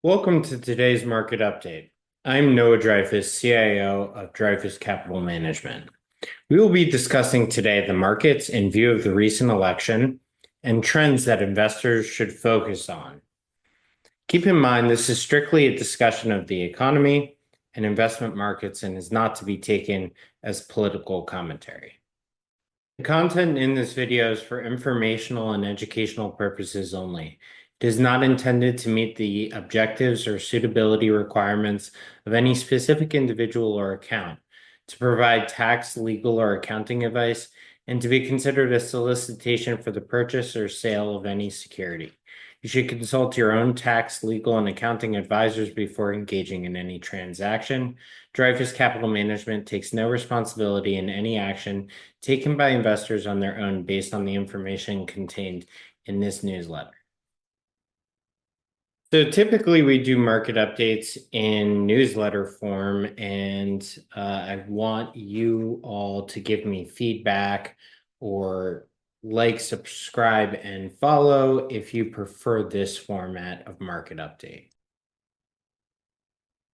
Welcome to today's market update. I'm Noah Dreyfus, CIO of Dreyfus Capital Management. We will be discussing today the markets in view of the recent election and trends that investors should focus on. Keep in mind, this is strictly a discussion of the economy and investment markets and is not to be taken as political commentary. The content in this video is for informational and educational purposes only. It is not intended to meet the objectives or suitability requirements of any specific individual or account, to provide tax, legal, or accounting advice, and to be considered a solicitation for the purchase or sale of any security. You should consult your own tax, legal, and accounting advisors before engaging in any transaction. Dreyfus Capital Management takes no responsibility in any action taken by investors on their own based on the information contained in this newsletter. So typically we do market updates in newsletter form, and I want you all to give me feedback or like, subscribe, and follow if you prefer this format of market update.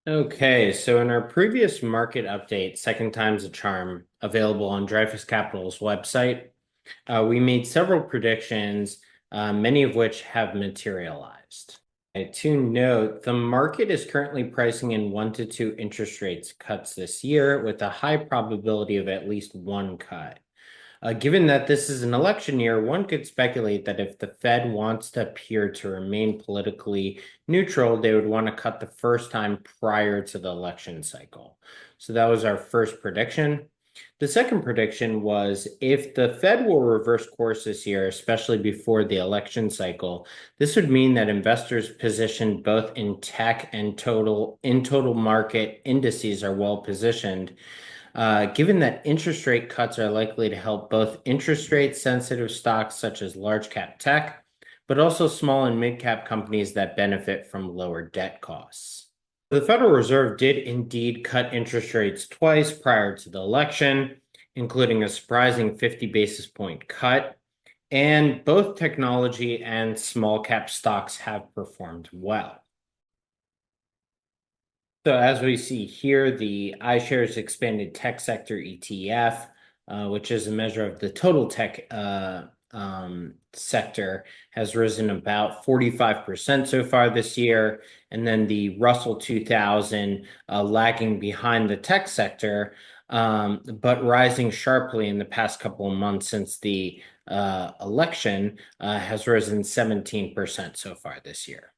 Okay, so in our previous market update, Second Time's a Charm, available on Dreyfus Capital's website, we made several predictions, many of which have materialized. To note, the market is currently pricing in 1 to 2 interest rates cuts this year, with a high probability of at least one cut. Given that this is an election year, one could speculate that if the Fed wants to appear to remain politically neutral, they would want to cut the first time prior to the election cycle. So that was our first prediction. The second prediction was if the Fed will reverse course this year, especially before the election cycle, this would mean that investors positioned both in tech and total market indices are well positioned. Given that interest rate cuts are likely to help both interest rate sensitive stocks such as large cap tech, but also small and mid cap companies that benefit from lower debt costs. The Federal Reserve did indeed cut interest rates twice prior to the election, including a surprising 50 basis point cut, and both technology and small cap stocks have performed well. So as we see here, the iShares Expanded Tech Sector ETF, which is a measure of the total tech sector, has risen about 45% so far this year. And then the Russell 2000 lagging behind the tech sector, but rising sharply in the past couple of months since the election, has risen 17% so far this year.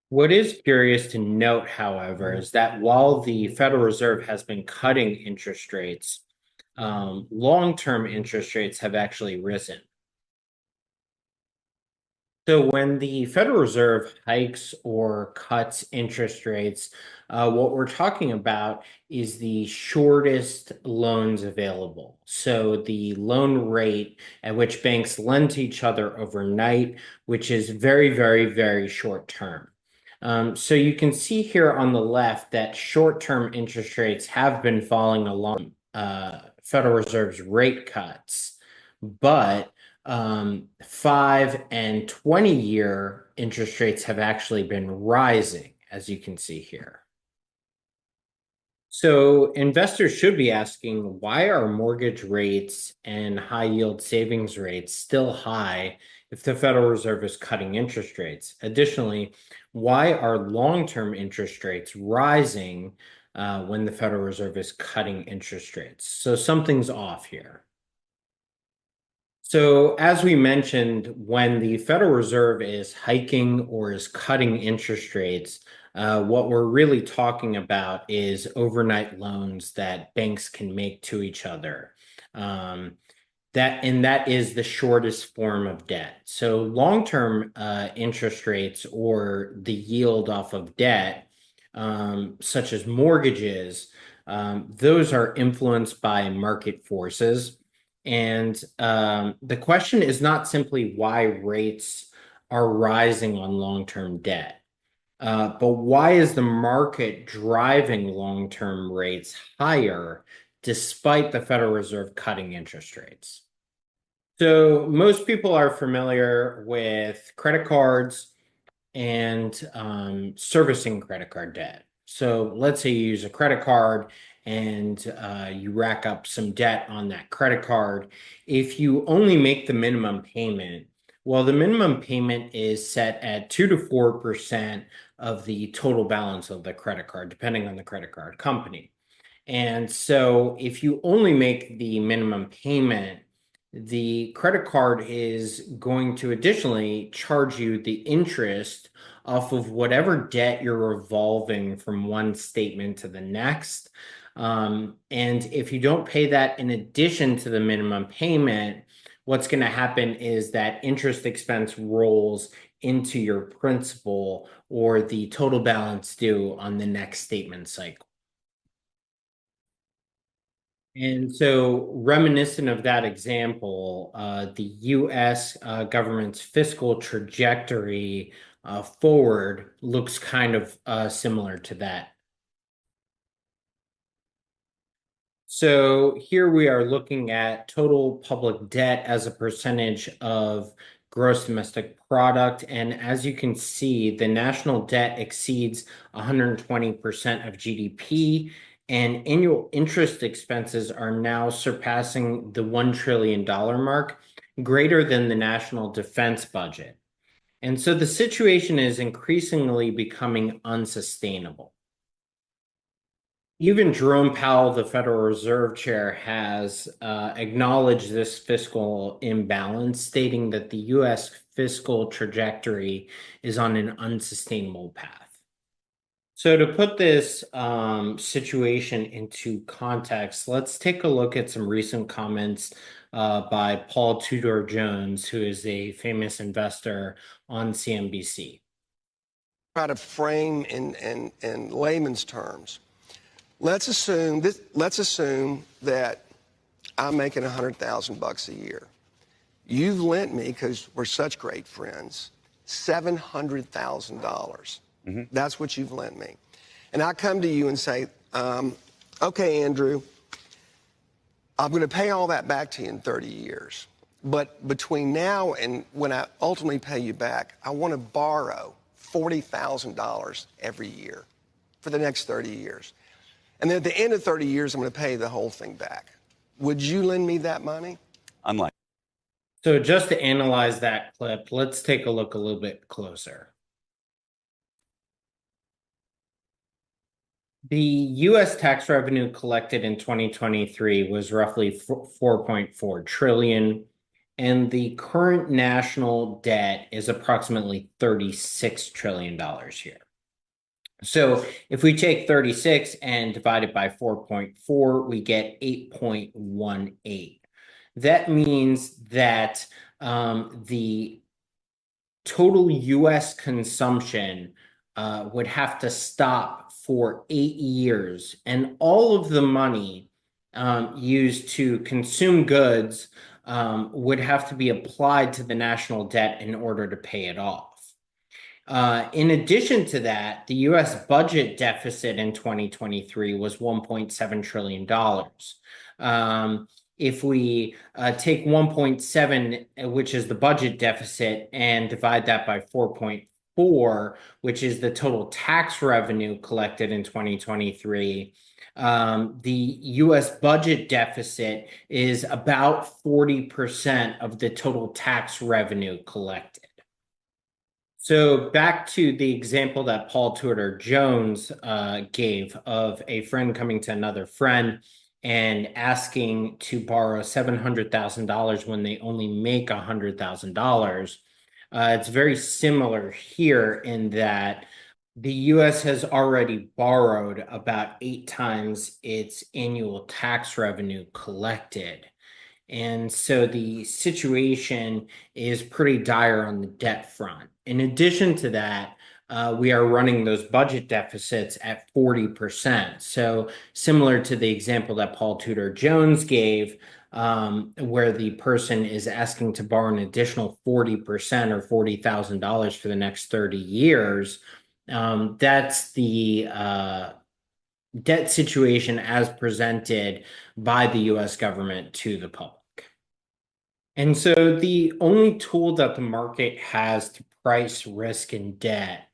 What is curious to note, however, is that while the Federal Reserve has been cutting interest rates, long-term interest rates have actually risen. So when the Federal Reserve hikes or cuts interest rates, what we're talking about is the shortest loans available. So the loan rate at which banks lend to each other overnight, which is very, very, very short term. So you can see here on the left that short-term interest rates have been falling along Federal Reserve's rate cuts, but 5 and 20-year interest rates have actually been rising, as you can see here. So investors should be asking, why are mortgage rates and high yield savings rates still high if the Federal Reserve is cutting interest rates? Additionally, why are long-term interest rates rising when the Federal Reserve is cutting interest rates? So something's off here. So as we mentioned, when the Federal Reserve is hiking or is cutting interest rates, what we're really talking about is overnight loans that banks can make to each other. That is the shortest form of debt. So long-term interest rates or the yield off of debt, such as mortgages, those are influenced by market forces. And the question is not simply why rates are rising on long-term debt, but why is the market driving long-term rates higher despite the Federal Reserve cutting interest rates? So most people are familiar with credit cards and servicing credit card debt. So let's say you use a credit card and you rack up some debt on that credit card. If you only make the minimum payment, well, the minimum payment is set at 2 to 4% of the total balance of the credit card, depending on the credit card company. And so if you only make the minimum payment, the credit card is going to additionally charge you the interest off of whatever debt you're revolving from one statement to the next. And if you don't pay that in addition to the minimum payment, what's going to happen is that interest expense rolls into your principal or the total balance due on the next statement cycle. And so, reminiscent of that example, the US government's fiscal trajectory forward looks kind of similar to that. So, here we are looking at total public debt as a percentage of gross domestic product. And as you can see, the national debt exceeds 120% of GDP. And annual interest expenses are now surpassing the $1 trillion mark, greater than the national defense budget. And so the situation is increasingly becoming unsustainable. Even Jerome Powell, the Federal Reserve Chair, has acknowledged this fiscal imbalance, stating that the US fiscal trajectory is on an unsustainable path. So to put this situation into context, let's take a look at some recent comments by Paul Tudor Jones, who is a famous investor on CNBC. Try to frame in layman's terms. Let's assume that I'm making $100,000 a year. You've lent me, because we're such great friends, $700,000. That's what you've lent me. And I come to you and say, okay, Andrew, I'm going to pay all that back to you in 30 years. But between now and when I ultimately pay you back, I want to borrow $40,000 every year for the next 30 years. And then at the end of 30 years, I'm going to pay the whole thing back. Would you lend me that money? Unlike. So just to analyze that clip, let's take a look a little bit closer. The U.S. tax revenue collected in 2023 was roughly 4.4 trillion, and the current national debt is approximately $36 trillion here. So if we take 36 and divide it by 4.4, we get 8.18. That means that the total U.S. consumption would have to stop for 8 years, and all of the money used to consume goods would have to be applied to the national debt in order to pay it off. In addition to that, the U.S. budget deficit in 2023 was $1.7 trillion. If we take 1.7, which is the budget deficit, and divide that by 4.4, which is the total tax revenue collected in 2023, the U.S. budget deficit is about 40% of the total tax revenue collected. So back to the example that Paul Tudor Jones gave of a friend coming to another friend and asking to borrow $700,000 when they only make $100,000. It's very similar here in that the U.S. has already borrowed about 8 times its annual tax revenue collected. And so the situation is pretty dire on the debt front. In addition to that, we are running those budget deficits at 40%. So similar to the example that Paul Tudor Jones gave, where the person is asking to borrow an additional 40% or $40,000 for the next 30 years, that's the debt situation as presented by the U.S. government to the public. And so the only tool that the market has to price risk in debt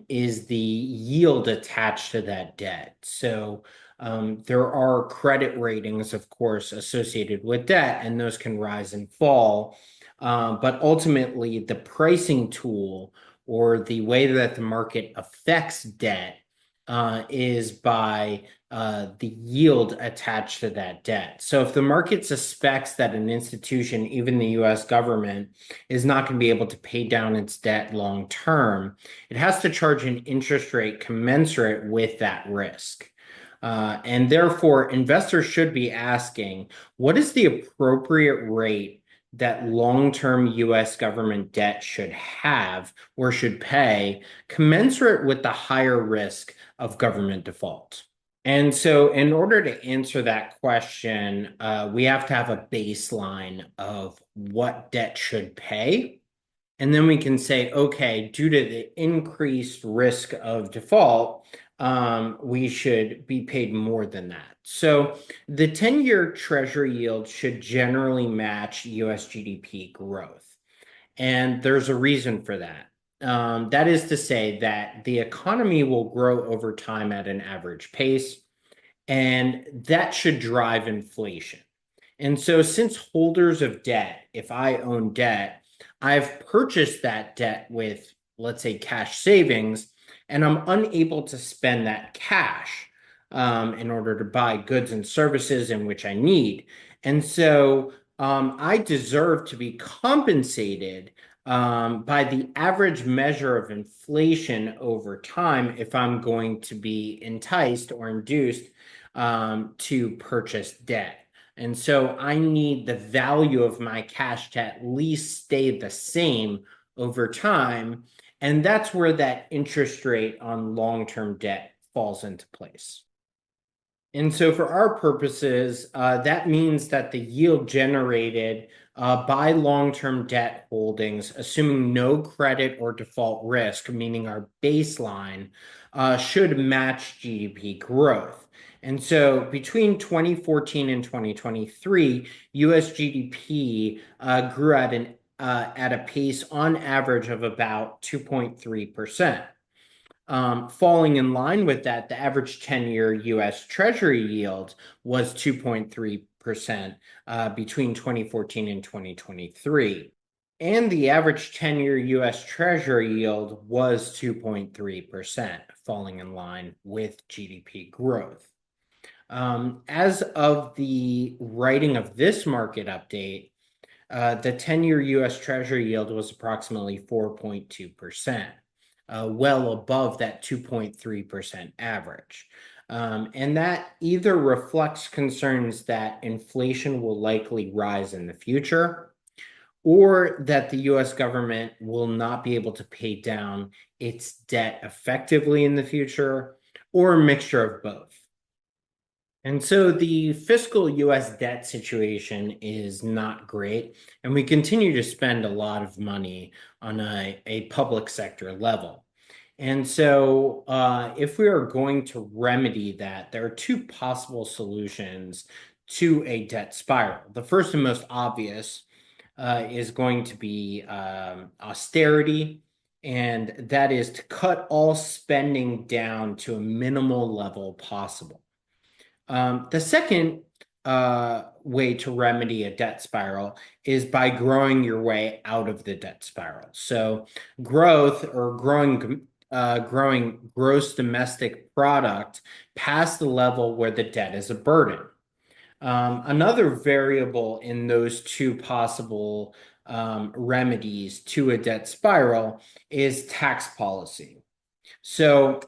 is the yield attached to that debt. So there are credit ratings, of course, associated with debt, and those can rise and fall. But ultimately, the pricing tool or the way that the market affects debt is by the yield attached to that debt. So if the market suspects that an institution, even the US government, is not going to be able to pay down its debt long term, it has to charge an interest rate commensurate with that risk. And therefore, investors should be asking, what is the appropriate rate that long-term US government debt should have or should pay commensurate with the higher risk of government default? And so, in order to answer that question, we have to have a baseline of what debt should pay. And then we can say, okay, due to the increased risk of default, we should be paid more than that. So the 10-year Treasury yield should generally match US GDP growth. And there's a reason for that. That is to say that the economy will grow over time at an average pace, and that should drive inflation. And so, since holders of debt, if I own debt, I've purchased that debt with, let's say, cash savings, and I'm unable to spend that cash in order to buy goods and services in which I need. And so I deserve to be compensated by the average measure of inflation over time if I'm going to be enticed or induced to purchase debt. And so I need the value of my cash to at least stay the same over time. And that's where that interest rate on long-term debt falls into place. And so for our purposes, that means that the yield generated by long-term debt holdings, assuming no credit or default risk, meaning our baseline, should match GDP growth. And so between 2014 and 2023, US GDP grew at a pace on average of about 2.3%. Falling in line with that, the average 10-year US Treasury yield was 2.3% between 2014 and 2023. And the average 10-year US Treasury yield was 2.3%, falling in line with GDP growth. As of the writing of this market update, the 10-year US Treasury yield was approximately 4.2%, well above that 2.3% average. And that either reflects concerns that inflation will likely rise in the future, or that the US government will not be able to pay down its debt effectively in the future, or a mixture of both. And so the fiscal US debt situation is not great, and we continue to spend a lot of money on a public sector level. And so, if we are going to remedy that, there are two possible solutions to a debt spiral. The first and most obvious is going to be austerity, and that is to cut all spending down to a minimal level possible. The second way to remedy a debt spiral is by growing your way out of the debt spiral. So growth or growing gross domestic product past the level where the debt is a burden. Another variable in those two possible remedies to a debt spiral is tax policy. So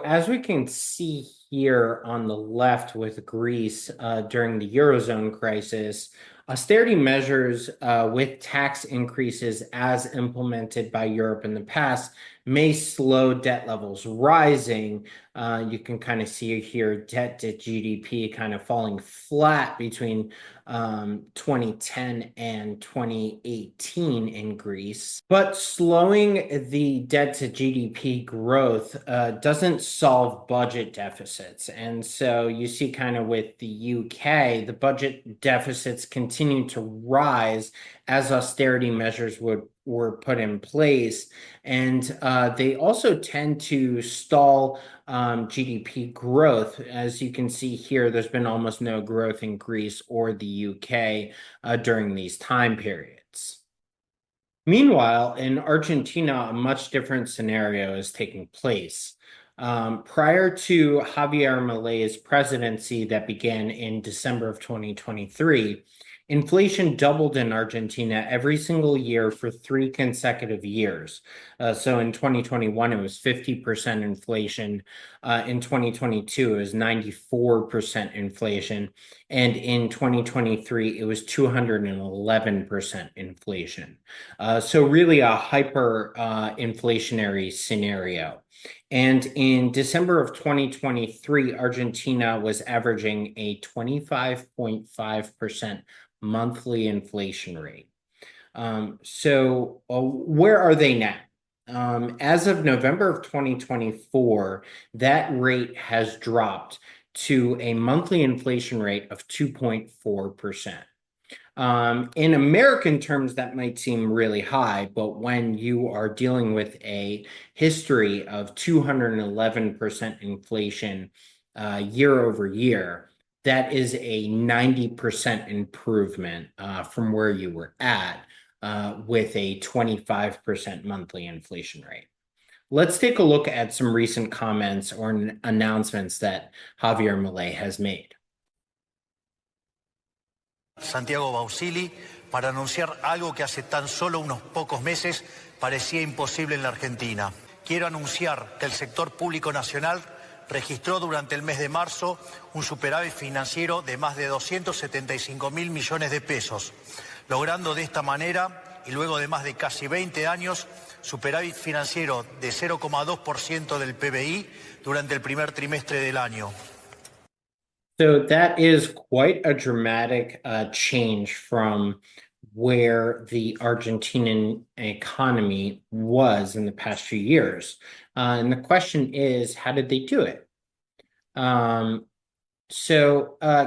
as we can see here on the left with Greece during the Eurozone crisis, austerity measures with tax increases as implemented by Europe in the past may slow debt levels rising. You can kind of see here debt to GDP kind of falling flat between 2010 and 2018 in Greece. But slowing the debt to GDP growth doesn't solve budget deficits. And so you see kind of with the UK, the budget deficits continue to rise as austerity measures were put in place. And they also tend to stall GDP growth. As you can see here, there's been almost no growth in Greece or the UK during these time periods. Meanwhile, in Argentina, a much different scenario is taking place. Prior to Javier Milei's presidency that began in December of 2023, inflation doubled in Argentina every single year for 3 consecutive years. So in 2021, it was 50% inflation. In 2022, it was 94% inflation. And in 2023, it was 211% inflation. So really a hyper inflationary scenario. And in December of 2023, Argentina was averaging a 25.5% monthly inflation rate. So where are they now? As of November of 2024, that rate has dropped to a monthly inflation rate of 2.4%. In American terms, that might seem really high, but when you are dealing with a history of 211% inflation year over year, that is a 90% improvement from where you were at with a 25% monthly inflation rate. Let's take a look at some recent comments or announcements that Javier Milei has made. Santiago Bausili para anunciar algo que hace tan solo unos pocos meses parecía imposible en la Argentina. Quiero anunciar que el sector público nacional registró durante el mes de marzo un superávit financiero de más de 275.000 millones de pesos, logrando de esta manera, y luego de más de casi 20 años, superávit financiero de 0,2% del PBI durante el primer trimestre del año. So that is quite a dramatic change from where the Argentinian economy was in the past few years. And the question is, how did they do it?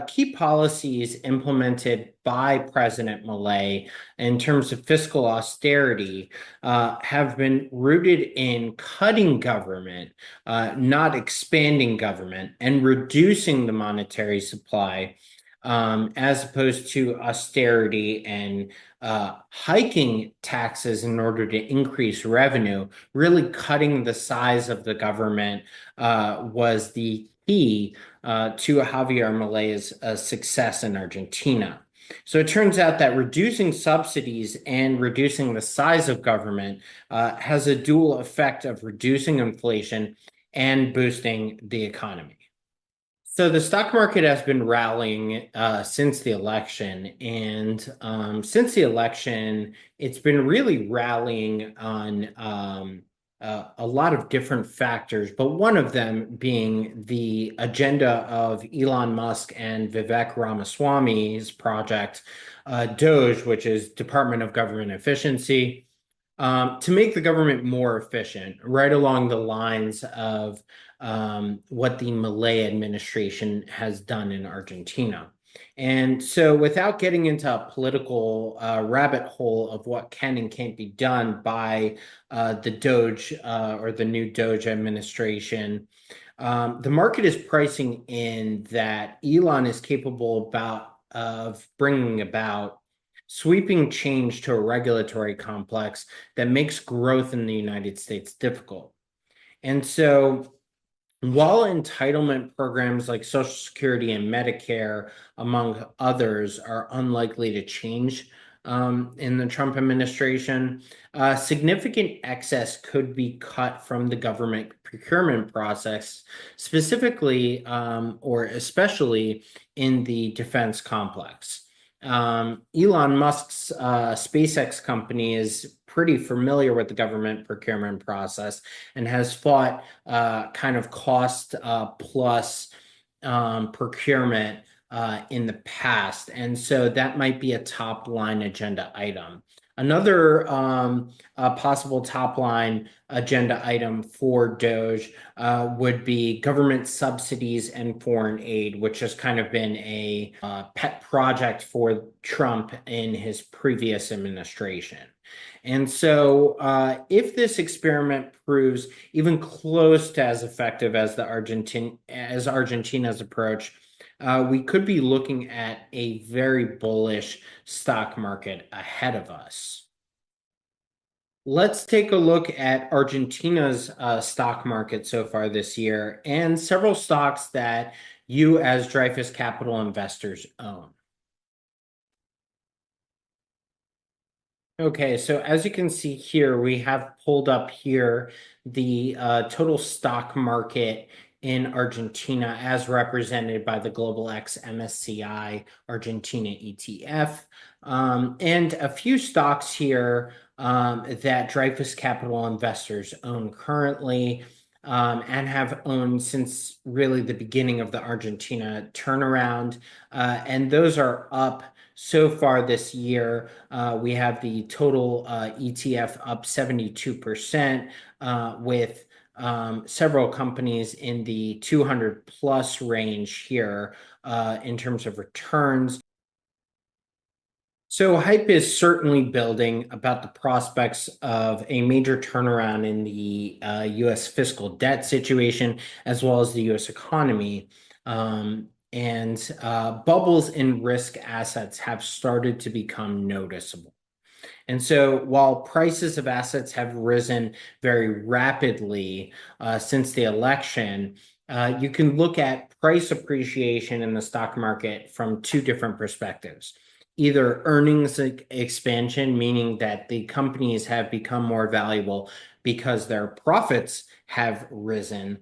Key policies implemented by President Milei in terms of fiscal austerity have been rooted in cutting government, not expanding government, and reducing the monetary supply, as opposed to austerity and hiking taxes in order to increase revenue. Really cutting the size of the government was the key to Javier Milei's success in Argentina. So it turns out that reducing subsidies and reducing the size of government has a dual effect of reducing inflation and boosting the economy. So the stock market has been rallying since the election, and since the election, it's been really rallying on a lot of different factors, but one of them being the agenda of Elon Musk and Vivek Ramaswamy's project, DOGE, which is Department of Government Efficiency, to make the government more efficient, right along the lines of what the Milei administration has done in Argentina. And so without getting into a political rabbit hole of what can and can't be done by the DOGE or the new DOGE administration, the market is pricing in that Elon is capable of bringing about sweeping change to a regulatory complex that makes growth in the United States difficult. And so while entitlement programs like Social Security and Medicare, among others, are unlikely to change in the Trump administration, significant excess could be cut from the government procurement process, specifically or especially in the defense complex. Elon Musk's SpaceX company is pretty familiar with the government procurement process and has fought kind of cost plus procurement in the past. And so that might be a top line agenda item. Another possible top line agenda item for Doge would be government subsidies and foreign aid, which has kind of been a pet project for Trump in his previous administration. And so, if this experiment proves even close to as effective as Argentina's approach, we could be looking at a very bullish stock market ahead of us. Let's take a look at Argentina's stock market so far this year and several stocks that you as Dreyfus Capital investors own. Okay, so as you can see here, we have pulled up here the total stock market in Argentina as represented by the Global X MSCI Argentina ETF. And a few stocks here that Dreyfus Capital investors own currently and have owned since really the beginning of the Argentina turnaround. And those are up so far this year. We have the total ETF up 72% with several companies in the 200 plus range here in terms of returns. So hype is certainly building about the prospects of a major turnaround in the US fiscal debt situation, as well as the US economy. And bubbles in risk assets have started to become noticeable. And so while prices of assets have risen very rapidly since the election, you can look at price appreciation in the stock market from two different perspectives. Either earnings expansion, meaning that the companies have become more valuable because their profits have risen.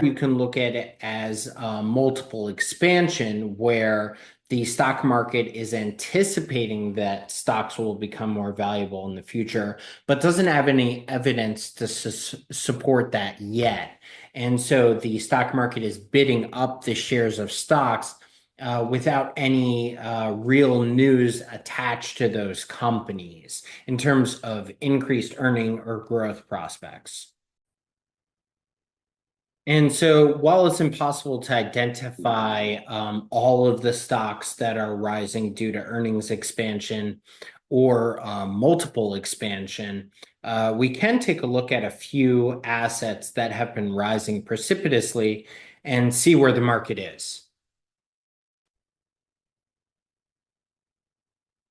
You can look at it as multiple expansion, where the stock market is anticipating that stocks will become more valuable in the future, but doesn't have any evidence to support that yet. And so the stock market is bidding up the shares of stocks without any real news attached to those companies in terms of increased earning or growth prospects. And so while it's impossible to identify all of the stocks that are rising due to earnings expansion or multiple expansion, we can take a look at a few assets that have been rising precipitously and see where the market is.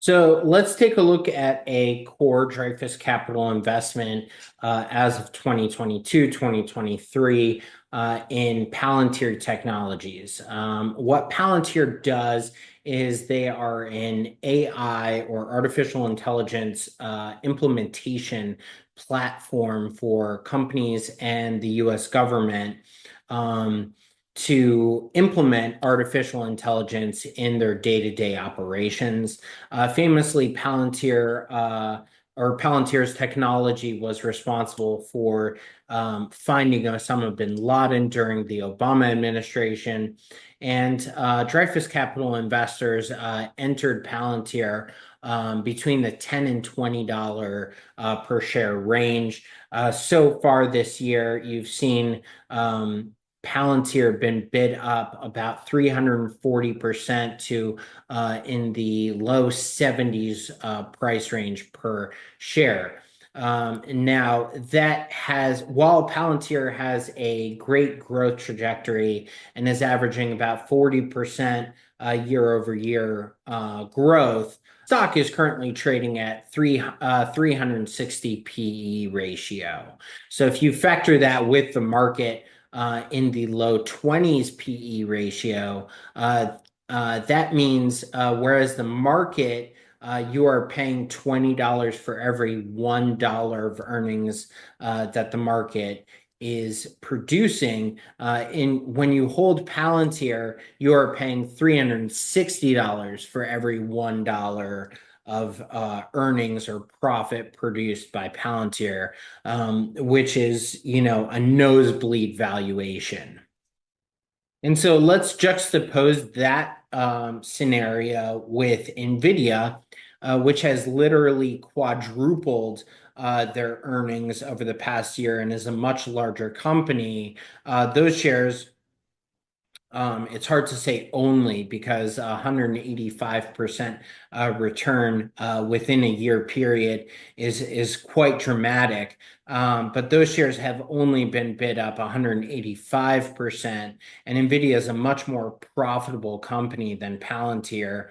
So let's take a look at a core Dreyfus Capital investment as of 2022, 2023 in Palantir Technologies. What Palantir does is they are an AI or artificial intelligence implementation platform for companies and the US government to implement artificial intelligence in their day-to-day operations. Famously, Palantir's technology was responsible for finding Osama bin Laden during the Obama administration. And Dreyfus Capital investors entered Palantir between the $10 and $20 per share range. So far this year, you've seen Palantir been bid up about 340% to in the low 70s price range per share. Now while Palantir has a great growth trajectory and is averaging about 40% year over year growth, stock is currently trading at 360 PE ratio. So if you factor that with the market in the low 20s PE ratio, that means whereas the market, you are paying $20 for every $1 of earnings that the market is producing. When you hold Palantir, you are paying $360 for every $1 of earnings or profit produced by Palantir, which is, a nosebleed valuation. And so let's juxtapose that scenario with NVIDIA, which has literally quadrupled their earnings over the past year and is a much larger company. Those shares, it's hard to say only because 185% return within a year period is quite dramatic. But those shares have only been bid up 185%. And NVIDIA is a much more profitable company than Palantir,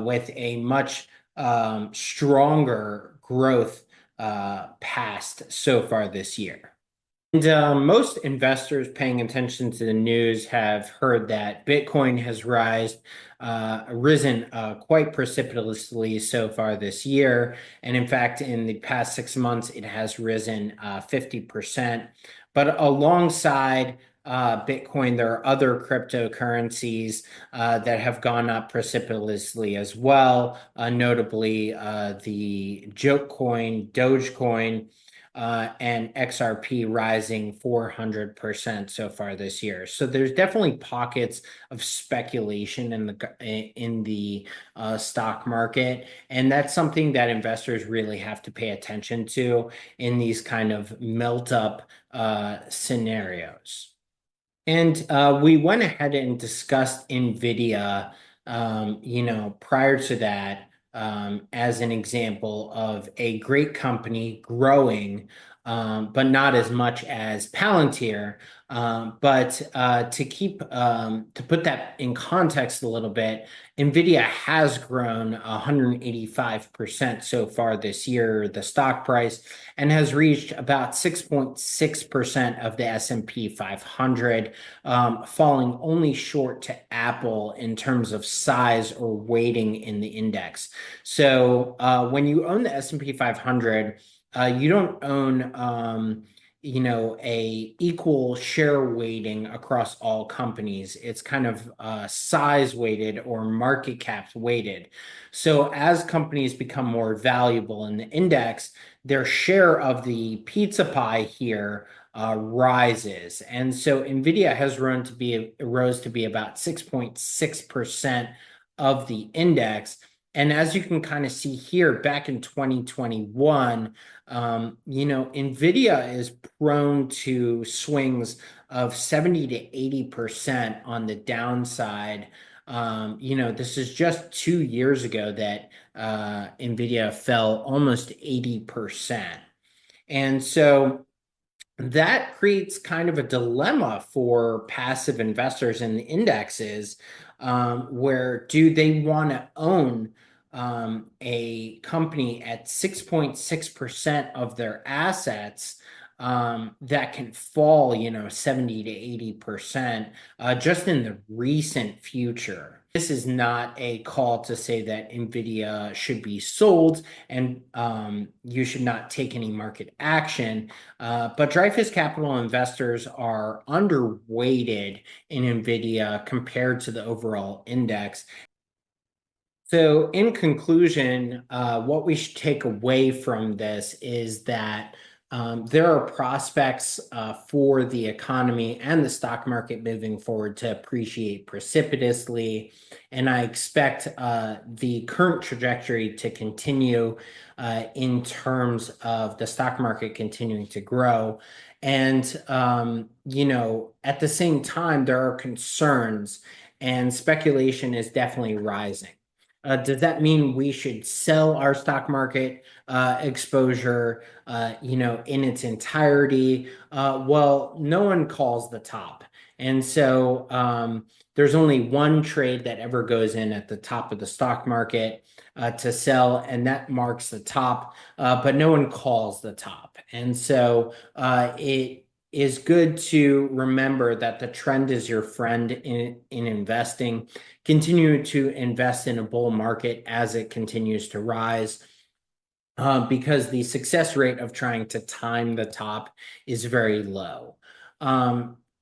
with a much stronger growth past so far this year. And most investors paying attention to the news have heard that Bitcoin has risen quite precipitously so far this year. And in fact, in the past 6 months, it has risen 50%. But alongside Bitcoin, there are other cryptocurrencies that have gone up precipitously as well, notably the Jokecoin, Dogecoin, and XRP rising 400% so far this year. So there's definitely pockets of speculation in the stock market, and that's something that investors really have to pay attention to in these kind of melt up scenarios. And we went ahead and discussed NVIDIA, prior to that, as an example of a great company growing, but not as much as Palantir. But to put that in context a little bit, NVIDIA has grown 185% so far this year, the stock price, and has reached about 6.6% of the S&P 500, falling only short to Apple in terms of size or weighting in the index. So when you own the S&P 500, you don't own a equal share weighting across all companies. It's kind of size weighted or market cap weighted. So as companies become more valuable in the index, their share of the pizza pie here rises. And so NVIDIA has rose to be about 6.6% of the index. And as you can kind of see here, back in 2021, NVIDIA is prone to swings of 70 to 80% on the downside. This is just 2 years ago that NVIDIA fell almost 80%. And so that creates kind of a dilemma for passive investors in the indexes, where do they want to own a company at 6.6% of their assets that can fall, 70 to 80% just in the recent future. This is not a call to say that NVIDIA should be sold and you should not take any market action. But Dreyfus Capital investors are underweighted in NVIDIA compared to the overall index. So in conclusion, what we should take away from this is that there are prospects for the economy and the stock market moving forward to appreciate precipitously. And I expect the current trajectory to continue in terms of the stock market continuing to grow. And, at the same time, there are concerns and speculation is definitely rising. Does that mean we should sell our stock market exposure, in its entirety? Well, no one calls the top. And so there's only one trade that ever goes in at the top of the stock market to sell, and that marks the top, but no one calls the top. And so it is good to remember that the trend is your friend in investing. Continue to invest in a bull market as it continues to rise. because the success rate of trying to time the top is very low.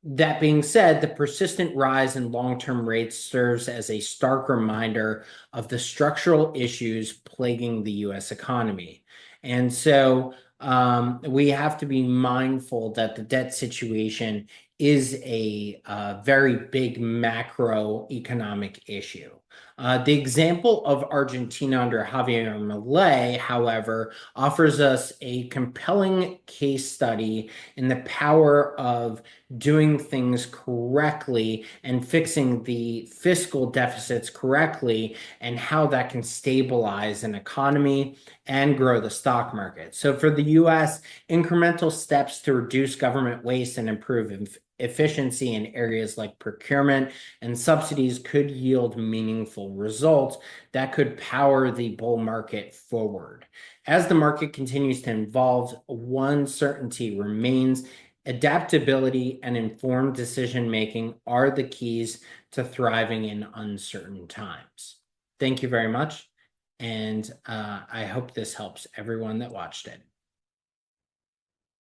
That being said, the persistent rise in long-term rates serves as a stark reminder of the structural issues plaguing the U.S. economy. And so we have to be mindful that the debt situation is a very big macroeconomic issue. The example of Argentina under Javier Milei, however, offers us a compelling case study in the power of doing things correctly and fixing the fiscal deficits correctly, and how that can stabilize an economy and grow the stock market. So for the US, incremental steps to reduce government waste and improve efficiency in areas like procurement and subsidies could yield meaningful results that could power the bull market forward. As the market continues to evolve, one certainty remains: adaptability and informed decision making are the keys to thriving in uncertain times. Thank you very much, and I hope this helps everyone that watched it.